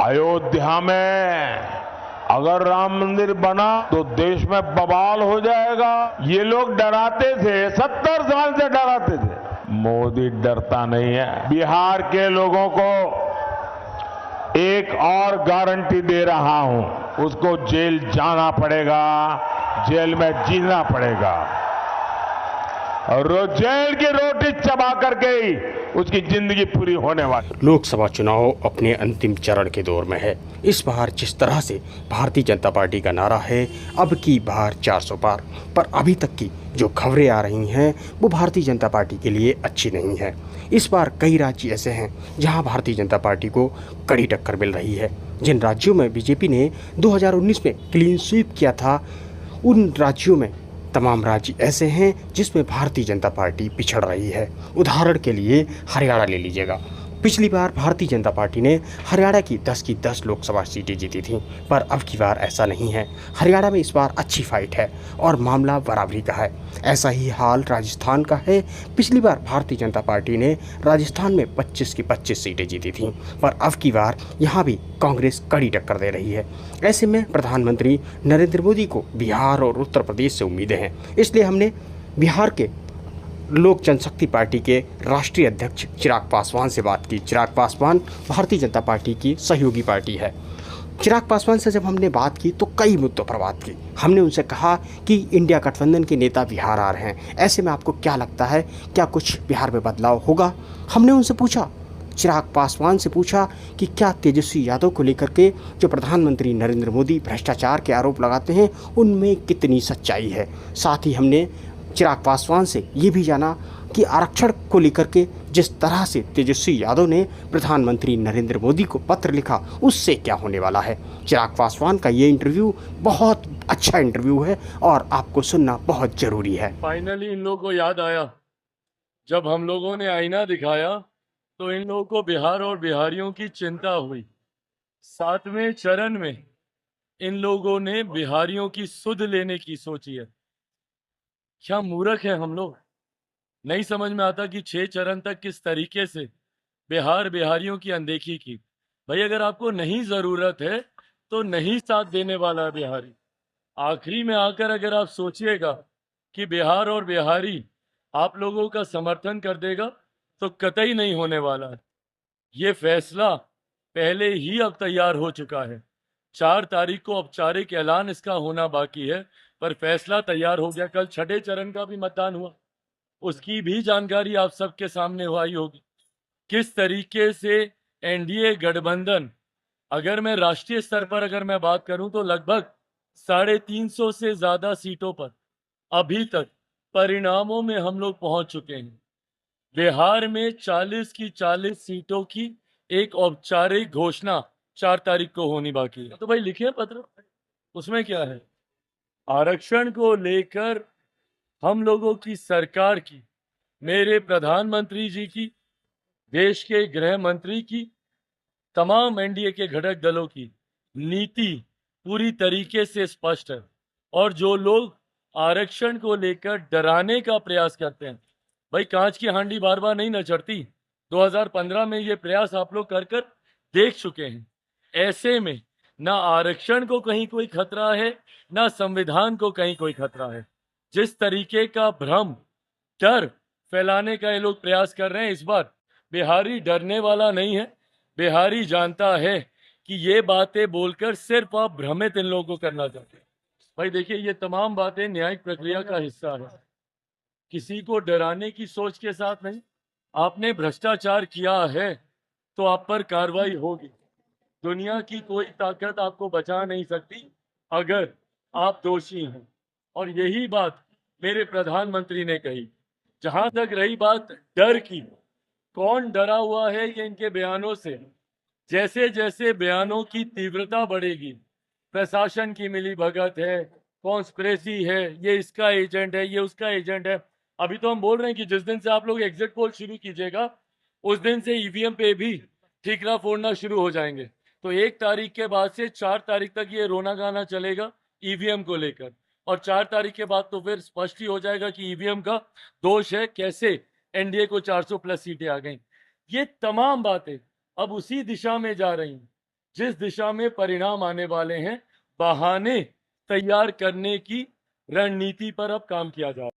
अयोध्या में अगर राम मंदिर बना तो देश में बवाल हो जाएगा। ये लोग डराते थे, 70 साल से डराते थे। मोदी डरता नहीं है। बिहार के लोगों को एक और गारंटी दे रहा हूं, उसको जेल जाना पड़ेगा, जेल में जीना पड़ेगा और जेल की रोटी चबा करके ही उसकी जिंदगी पूरी होने वाली। लोकसभा चुनाव अपने अंतिम चरण के दौर में है। इस बार जिस तरह से भारतीय जनता पार्टी का नारा है अब की बार 400 पार, पर अभी तक की जो खबरें आ रही हैं वो भारतीय जनता पार्टी के लिए अच्छी नहीं है। इस बार कई राज्य ऐसे हैं जहां भारतीय जनता पार्टी को कड़ी टक्कर मिल रही है। जिन राज्यों में बीजेपी ने 2019 में क्लीन स्वीप किया था, उन राज्यों में तमाम राज्य ऐसे हैं जिसमें भारतीय जनता पार्टी पिछड़ रही है। उदाहरण के लिए हरियाणा ले लीजिएगा। पिछली बार भारतीय जनता पार्टी ने हरियाणा की 10 की 10 लोकसभा सीटें जीती थीं, पर अब की बार ऐसा नहीं है। हरियाणा में इस बार अच्छी फाइट है और मामला बराबरी का है। ऐसा ही हाल राजस्थान का है। पिछली बार भारतीय जनता पार्टी ने राजस्थान में 25 की 25 सीटें जीती थीं, पर अब की बार यहाँ भी कांग्रेस कड़ी टक्कर दे रही है। ऐसे में प्रधानमंत्री नरेंद्र मोदी को बिहार और उत्तर प्रदेश से उम्मीदें हैं। इसलिए हमने बिहार के लोक जनशक्ति पार्टी के राष्ट्रीय अध्यक्ष चिराग पासवान से बात की। चिराग पासवान भारतीय जनता पार्टी की सहयोगी पार्टी है। चिराग पासवान से जब हमने बात की तो कई मुद्दों पर बात की। हमने उनसे कहा कि इंडिया गठबंधन के नेता बिहार आ रहे हैं, ऐसे में आपको क्या लगता है, क्या कुछ बिहार में बदलाव होगा? हमने उनसे पूछा, चिराग पासवान से पूछा कि क्या तेजस्वी यादव को लेकर के जो प्रधानमंत्री नरेंद्र मोदी भ्रष्टाचार के आरोप लगाते हैं उनमें कितनी सच्चाई है। साथ ही हमने चिराग पासवान से ये भी जाना कि आरक्षण को लेकर के जिस तरह से तेजस्वी यादव ने प्रधानमंत्री नरेंद्र मोदी को पत्र लिखा उससे क्या होने वाला है। चिराग पासवान का ये इंटरव्यू बहुत अच्छा इंटरव्यू है और आपको सुनना बहुत ज़रूरी है। फाइनली इन लोगों को याद आया, जब हम लोगों ने आईना दिखाया तो इन लोगों को बिहार और बिहारियों की चिंता हुई। 7वें चरण में इन लोगों ने बिहारियों की सुध लेने की सोची है। क्या मूर्ख है हम लोग, नहीं समझ में आता कि 6 चरण तक किस तरीके से बिहारियों की अनदेखी की। भाई अगर आपको नहीं जरूरत है तो नहीं साथ देने वाला है बिहारी। आखिरी में आकर अगर आप सोचिएगा कि बिहार और बिहारी आप लोगों का समर्थन कर देगा तो कतई नहीं होने वाला है। ये फैसला पहले ही अब तैयार हो चुका है। 4 तारीख को औपचारिक ऐलान इसका होना बाकी है, पर फैसला तैयार हो गया। कल 6ठे चरण का भी मतदान हुआ, उसकी भी जानकारी आप सबके सामने आई होगी। किस तरीके से एनडीए गठबंधन, अगर मैं राष्ट्रीय स्तर पर अगर मैं बात करूं तो लगभग 350 से ज्यादा सीटों पर अभी तक परिणामों में हम लोग पहुंच चुके हैं। बिहार में 40 की 40 सीटों की एक औपचारिक घोषणा 4 तारीख को होनी बाकी है। तो भाई लिखिए पत्र, उसमें क्या है। आरक्षण को लेकर हम लोगों की सरकार की, मेरे प्रधानमंत्री जी की, देश के गृह मंत्री की, तमाम एनडीए के घटक दलों की नीति पूरी तरीके से स्पष्ट है। और जो लोग आरक्षण को लेकर डराने का प्रयास करते हैं, भाई कांच की हांडी बार बार नहीं न चढ़ती। 2015 में ये प्रयास आप लोग कर कर देख चुके हैं। ऐसे में ना आरक्षण को कहीं कोई खतरा है, ना संविधान को कहीं कोई खतरा है। जिस तरीके का भ्रम, डर फैलाने का ये लोग प्रयास कर रहे हैं, इस बार बिहारी डरने वाला नहीं है। बिहारी जानता है कि ये बातें बोलकर सिर्फ आप भ्रमित इन लोगों को करना चाहते हैं। भाई देखिए, ये तमाम बातें न्यायिक प्रक्रिया का हिस्सा है, किसी को डराने की सोच के साथ नहीं। आपने भ्रष्टाचार किया है तो आप पर कार्रवाई होगी। दुनिया की कोई ताकत आपको बचा नहीं सकती अगर आप दोषी हैं। और यही बात मेरे प्रधानमंत्री ने कही। जहां तक रही बात डर की, कौन डरा हुआ है ये इनके बयानों से। जैसे जैसे बयानों की तीव्रता बढ़ेगी, प्रशासन की मिलीभगत है, कॉन्स्पिरेसी है, ये इसका एजेंट है, ये उसका एजेंट है। अभी तो हम बोल रहे हैं कि जिस दिन से आप लोग एग्जिट पोल शुरू कीजिएगा उस दिन से ईवीएम पे भी ठीकरा फोड़ना शुरू हो जाएंगे। तो 1 तारीख के बाद से 4 तारीख तक ये रोना गाना चलेगा ईवीएम को लेकर। और 4 तारीख के बाद तो फिर स्पष्ट ही हो जाएगा कि ईवीएम का दोष है, कैसे एनडीए को 400 प्लस सीटें आ गई। ये तमाम बातें अब उसी दिशा में जा रही हैं। जिस दिशा में परिणाम आने वाले हैं, बहाने तैयार करने की रणनीति पर अब काम किया जा रहा है।